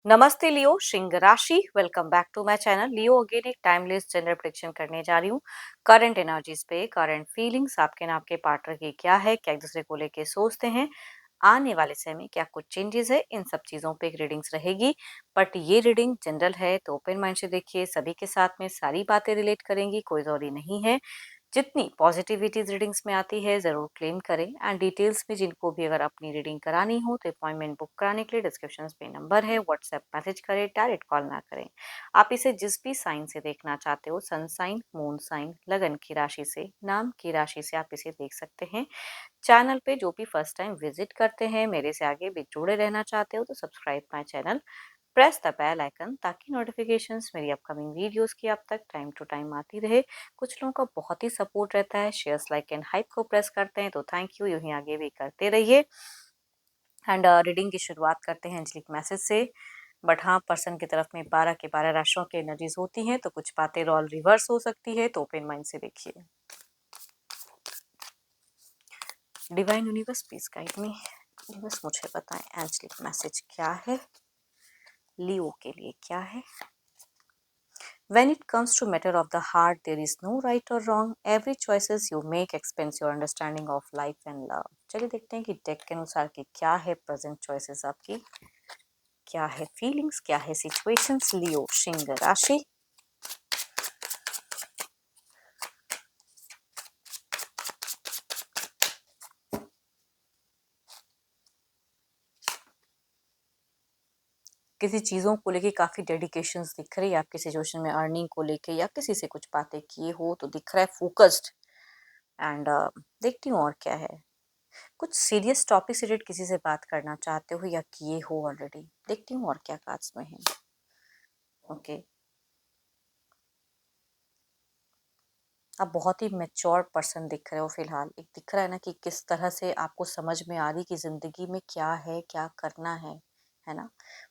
नमस्ते लियो, सिंह राशि। Welcome back to my channel. Leo again एक टाइमलेस जनरल प्रेडिक्शन करने जा रही हूँ। करंट एनर्जीज पे, करंट फीलिंग्स आपके ना आपके पार्टनर की क्या है, क्या एक दूसरे को लेके सोचते हैं, आने वाले समय में क्या कुछ चेंजेस है, इन सब चीजों पे एक रीडिंग्स रहेगी। बट ये रीडिंग जनरल है तो ओपन माइंड से देखिए, सभी के साथ में सारी बातें रिलेट करेंगी, कोई जरूरी नहीं है। जितनी पॉजिटिविटी रीडिंग्स में आती है जरूर क्लेम करें। एंड डिटेल्स में जिनको भी अगर अपनी रीडिंग करानी हो तो अपॉइंटमेंट बुक कराने के लिए डिस्क्रिप्शन पे नंबर है, व्हाट्सएप मैसेज करें, डायरेक्ट कॉल ना करें। आप इसे जिस भी साइन से देखना चाहते हो, सन साइन, मून साइन, लगन की राशि से, नाम की राशि से आप इसे देख सकते हैं। चैनल पे जो भी फर्स्ट टाइम विजिट करते हैं, मेरे से आगे भी जुड़े रहना चाहते हो तो subscribe my channel, press the bell icon, ताकि नोटिफिकेशंस मेरी अपकमिंग वीडियोस की आप तक टाइम टू टाइम आती रहे। कुछ लोगों का बहुत ही सपोर्ट रहता है, शेयर्स, लाइक एंड हाइप को प्रेस करते हैं, तो थैंक यू, यूं ही आगे भी करते रहिए। एंड रीडिंग की शुरुआत करते हैं एंजलिक मैसेज से। बट हाँ, पर्सन की तरफ में 12 के 12 राशियों की एनर्जीज होती हैं, तो कुछ बातें रोल रिवर्स हो सकती है, तो ओपन माइंड से देखिए। Divine universe please guide me. Universe मुझे बताएं एंजलिक मैसेज क्या है, लियो के लिए क्या है। When it comes to matter of the heart, there is no right or wrong. Every choices you make expands your understanding of life and love. चलिए देखते हैं कि डेक के अनुसार की क्या है प्रेजेंट चॉइसेस आपकी, क्या है फीलिंग्स, क्या है सिचुएशंस। लियो सिंह राशि। किसी चीज़ों को लेके काफ़ी डेडिकेशंस दिख रही है आपकी सिचुएशन में, अर्निंग को लेके या किसी से कुछ बातें किए हो तो दिख रहा है फोकस्ड। एंड देखती हूँ और क्या है। कुछ सीरियस टॉपिक से रिलेटेड किसी से बात करना चाहते हो या किए हो ऑलरेडी। देखती हूँ और क्या कार्ड्स में है। ओके, आप बहुत ही मैच्योर पर्सन दिख रहे हो फिलहाल। एक दिख रहा है ना कि किस तरह से आपको समझ में आ रही कि ज़िंदगी में क्या है, क्या करना है ना?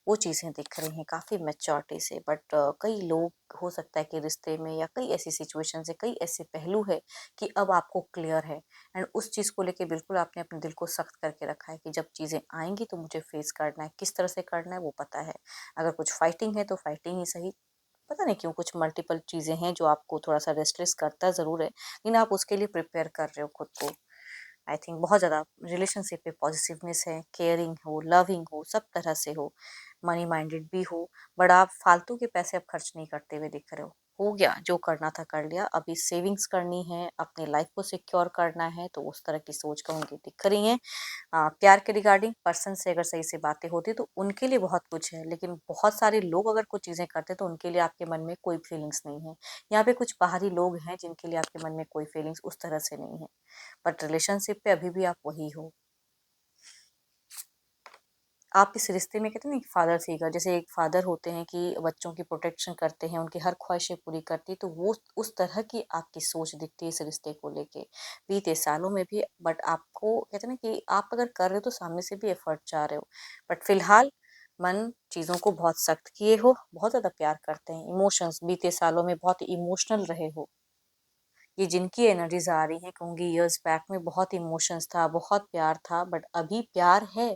वो चीज़ें दिख रही हैं काफ़ी मैच्योरिटी से। बट कई लोग हो सकता है कि रिश्ते में या कई ऐसी सिचुएशन से कई ऐसे पहलू है कि अब आपको क्लियर है। एंड उस चीज़ को लेके बिल्कुल आपने अपने दिल को सख्त करके रखा है कि जब चीज़ें आएँगी तो मुझे फेस करना है, किस तरह से करना है वो पता है। अगर कुछ फाइटिंग है तो फाइटिंग ही सही। पता नहीं क्यों कुछ मल्टीपल चीज़ें हैं जो आपको थोड़ा-सा रेस्टलेस करता ज़रूर है, लेकिन आप उसके लिए प्रिपेयर कर रहे हो खुद को। आई थिंक बहुत ज़्यादा रिलेशनशिप पे पॉजिटिवनेस है, केयरिंग हो, लविंग हो, सब तरह से हो, मनी माइंडेड भी हो, बट आप फालतू के पैसे अब खर्च नहीं करते हुए दिख रहे हो गया, जो करना था कर लिया, अभी सेविंग्स करनी है, अपनी लाइफ को सिक्योर करना है, तो उस तरह की सोच कहूँगी दिख रही है। प्यार के रिगार्डिंग पर्सन से अगर सही से बातें होती तो उनके लिए बहुत कुछ है, लेकिन बहुत सारे लोग अगर कुछ चीज़ें करते तो उनके लिए आपके मन में कोई फीलिंग्स नहीं है। यहाँ पे कुछ बाहरी लोग हैं जिनके लिए आपके मन में कोई फीलिंग्स उस तरह से नहीं है, बट रिलेशनशिप पे अभी भी आप वही हो। आप इस रिश्ते में कहते हैं ना, एक फादर फिगर, जैसे एक फादर होते हैं कि बच्चों की प्रोटेक्शन करते हैं, उनकी हर ख्वाहिशें पूरी करती है, तो वो उस तरह की आपकी सोच दिखती है इस रिश्ते को लेके बीते सालों में भी। बट आपको कहते हैं ना कि आप अगर कर रहे हो तो सामने से भी एफर्ट चाह रहे हो। बट फिलहाल मन चीज़ों को बहुत सख्त किए हो, बहुत ज़्यादा प्यार करते हैं, इमोशंस बीते सालों में बहुत इमोशनल रहे हो। ये जिनकी एनर्जीज आ रही हैं, कहूँगी ईयर्स बैक में बहुत इमोशंस था, बहुत प्यार था, बट अभी प्यार है,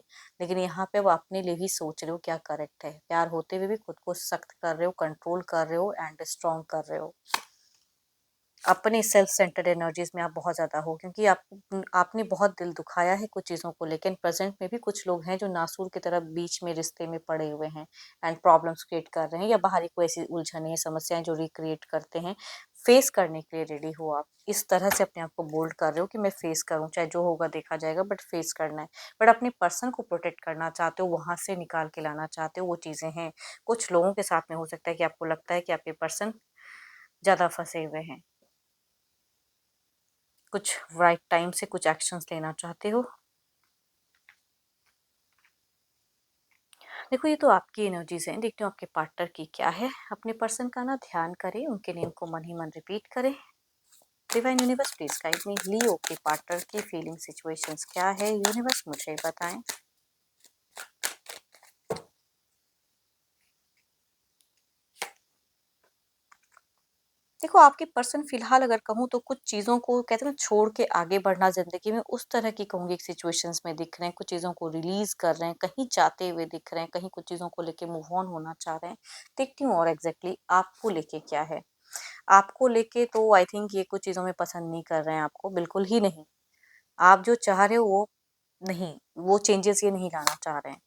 लेकिन यहाँ पे वो अपने लिए ही सोच रहे हो क्या करेक्ट है। प्यार होते हुए भी खुद को सख्त कर रहे हो, कंट्रोल कर रहे हो एंड स्ट्रॉन्ग कर रहे हो। अपने सेल्फ सेंटर्ड एनर्जीज में आप बहुत ज़्यादा हो, क्योंकि आपने बहुत दिल दुखाया है कुछ चीज़ों को लेकिन प्रेजेंट में भी कुछ लोग हैं जो नासूर की तरह बीच में रिश्ते में पड़े हुए हैं एंड प्रॉब्लम्स क्रिएट कर रहे हैं, या बाहरी कोई ऐसी उलझने समस्याएं जो रिक्रिएट करते हैं। फेस करने के लिए रेडी हो आप, इस तरह से अपने आप को बोल्ड कर रहे हो कि मैं फेस करूं, चाहे जो होगा देखा जाएगा, बट फेस करना है। बट अपने पर्सन को प्रोटेक्ट करना चाहते हो, वहां से निकाल के लाना चाहते हो, वो चीज़ें हैं। कुछ लोगों के साथ में हो सकता है कि आपको लगता है कि आपके पर्सन ज़्यादा फंसे हुए हैं, कुछ राइट टाइम से कुछ एक्शंस लेना चाहते हो। देखो, ये तो आपकी एनर्जीज हैं, देखते हो आपके पार्टनर की क्या है। अपने पर्सन का ना ध्यान करें, उनके नेम को मन ही मन रिपीट करें। Divine universe please guide me, Leo के पार्टनर की फीलिंग सिचुएशंस क्या है, यूनिवर्स मुझे बताएं। देखो आपके पर्सन फिलहाल अगर कहूँ तो कुछ चीज़ों को कहते हैं ना छोड़ के आगे बढ़ना ज़िंदगी में उस तरह की कहूँगी सिचुएशंस में दिख रहे हैं, कुछ चीज़ों को रिलीज़ कर रहे हैं, कहीं जाते हुए दिख रहे हैं, कहीं कुछ चीज़ों को लेके मूव ऑन होना चाह रहे हैं। देखती हूँ और एग्ज़ैक्टली आपको लेके क्या है? आपको लेके तो आई थिंक ये कुछ चीज़ों में पसंद नहीं कर रहे हैं आपको, बिल्कुल ही नहीं। आप जो चाह रहे हो वो नहीं, वो चेंजेस ये नहीं लाना चाह रहे हैं।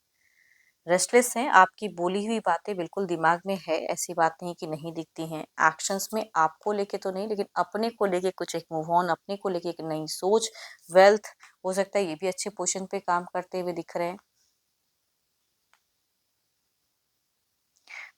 रेस्टलेस हैं, आपकी बोली हुई बातें बिल्कुल दिमाग में है, ऐसी बात नहीं कि नहीं दिखती हैं। एक्शंस में आपको लेके तो नहीं लेकिन अपने को लेके कुछ एक मूव ऑन, अपने को लेके एक नई सोच, वेल्थ हो सकता है ये भी अच्छे पोज़ीशन पे काम करते हुए दिख रहे हैं।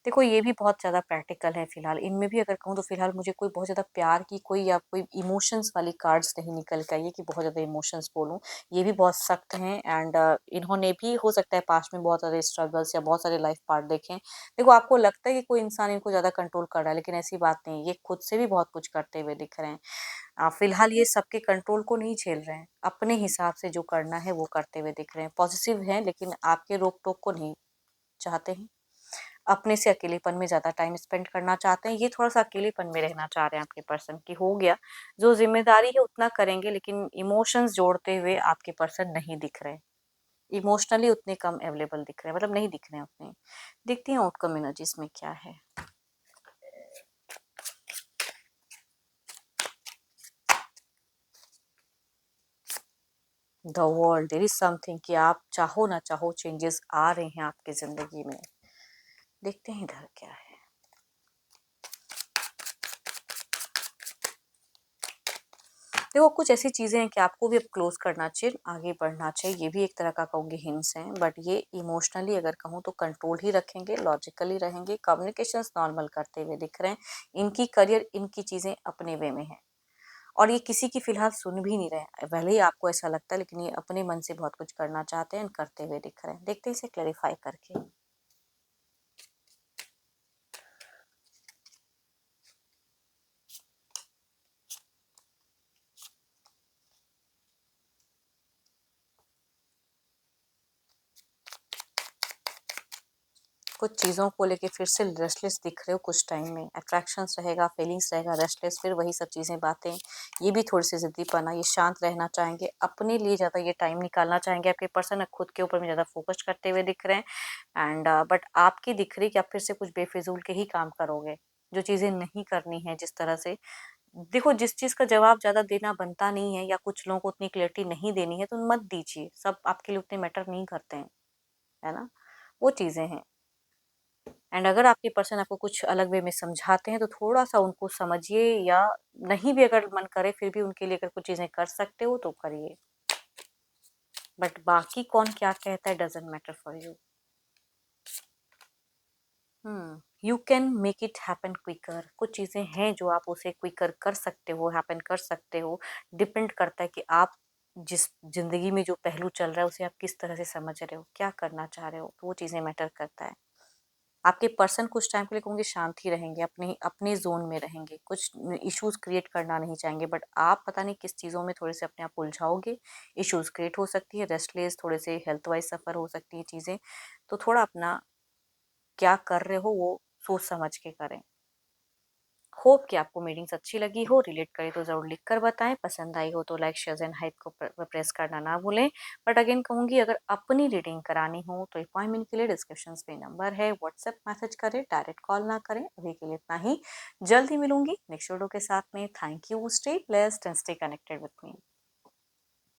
देखो ये भी बहुत ज़्यादा प्रैक्टिकल है फिलहाल, इनमें भी अगर कहूँ तो फिलहाल मुझे कोई बहुत ज़्यादा प्यार की कोई या कोई इमोशंस वाली कार्ड्स नहीं निकल के आई है कि बहुत ज़्यादा इमोशंस बोलूँ। ये भी बहुत सख्त हैं एंड इन्होंने भी हो सकता है पास्ट में बहुत सारे स्ट्रगल्स या बहुत सारे लाइफ पार्ट देखे हैं। देखो आपको लगता है कि कोई इंसान इनको ज़्यादा कंट्रोल कर रहा है लेकिन ऐसी बात नहीं है, ये खुद से भी बहुत कुछ करते हुए दिख रहे हैं। फिलहाल ये सबके कंट्रोल को नहीं झेल रहे हैं, अपने हिसाब से जो करना है वो करते हुए दिख रहे हैं। पॉजिटिव हैं लेकिन आपके रोक-टोक को नहीं चाहते हैं। अपने से अकेलेपन में ज़्यादा टाइम स्पेंड करना चाहते हैं, ये थोड़ा-सा अकेलेपन में रहना चाह रहे हैं आपके पर्सन कि हो गया, जो ज़िम्मेदारी है उतना करेंगे लेकिन इमोशंस जोड़ते हुए आपके पर्सन नहीं दिख रहे। इमोशनली उतने कम अवेलेबल दिख रहे हैं, मतलब नहीं दिख रहे हैं उतने। देखते हैं आउटकम एनर्जीज़ में क्या है। The world there is something कि आप चाहो ना चाहो चेंजेस आ रहे हैं आपकी ज़िंदगी में। देखते हैं इधर क्या है। देखो कुछ ऐसी चीज़ें हैं कि आपको भी अब क्लोज करना चाहिए, आगे बढ़ना चाहिए, ये भी एक तरह का कहूँगी हिंट्स हैं, बट ये इमोशनली अगर कहूँ तो कंट्रोल ही रखेंगे, लॉजिकली रहेंगे, कम्युनिकेशंस नॉर्मल करते हुए दिख रहे हैं। इनकी करियर, इनकी चीज़ें अपने वे में हैं और ये किसी की फिलहाल सुन भी नहीं रहे हैं। भले ही आपको ऐसा लगता है लेकिन ये अपने मन से बहुत कुछ करना चाहते हैं, करते हुए दिख रहे हैं। देखते हैं इसे क्लैरिफाई करके। कुछ चीज़ों को लेके फिर से रेस्टलेस दिख रहे हो कुछ टाइम में, अट्रैक्शंस रहेगा, फीलिंग्स रहेगा, रेस्टलेस फिर वही सब चीज़ें बातें, ये भी थोड़ी-सी ज़िद्दीपना, ये शांत रहना चाहेंगे, अपने लिए ज़्यादा ये टाइम निकालना चाहेंगे, आपके पर्सन खुद के ऊपर में ज़्यादा फ़ोकस करते हुए दिख रहे हैं एंड बट आपकी दिख रही कि आप फिर से कुछ बेफिज़ूल के ही काम करोगे, जो चीज़ें नहीं करनी है जिस तरह से देखो जिस चीज़ का जवाब ज़्यादा देना बनता नहीं है या कुछ लोगों को उतनी क्लैरिटी नहीं देनी है तो मत दीजिए, सब आपके लिए उतने मैटर नहीं करते हैं, है ना? वो चीज़ें हैं। एंड अगर आपके पर्सन आपको कुछ अलग वे में समझाते हैं तो थोड़ा-सा उनको समझिए या नहीं भी अगर मन करे फिर भी उनके लिए अगर कुछ चीज़ें कर सकते हो तो करिए। बट बाकी कौन क्या कहता है doesn't matter for you. You can make it happen quicker कुछ चीज़ें हैं जो आप उसे क्विकर कर सकते हो, हैपन कर सकते हो। डिपेंड करता है कि आप जिस ज़िंदगी में जो पहलू चल रहा है उसे आप किस तरह से समझ रहे हो, क्या करना चाह रहे हो, तो वो चीज़ें मैटर करता है। आपके पर्सन कुछ टाइम के लिए कहूँगी शांत ही रहेंगे, अपने अपने ज़ोन में रहेंगे, कुछ इश्यूज़ क्रिएट करना नहीं चाहेंगे बट आप पता नहीं किस चीज़ों में थोड़े से अपने आप उलझाओगे, इश्यूज़ क्रिएट हो सकती है, रेस्टलेस थोड़े से हेल्थ वाइज़ सफ़र हो सकती है चीज़ें, तो थोड़ा अपना क्या कर रहे हो वो सोच समझ के करें। होप कि आपको मीटिंग्स अच्छी लगी हो, रिलेट करे तो ज़रूर लिख कर बताएँ, पसंद आई हो तो लाइक, शेयर एंड हाइप को प्रेस करना ना भूलें। बट अगेन कहूँगी अगर अपनी रीडिंग करानी हो तो अपॉइंटमेंट के लिए डिस्क्रिप्शंस में नंबर है, व्हाट्सएप मैसेज करें, डायरेक्ट कॉल ना करें। अभी के लिए इतना ही, जल्द ही मिलूँगी नेक्स्ट वीडियो के साथ में। Thank you, stay blessed and stay connected with me.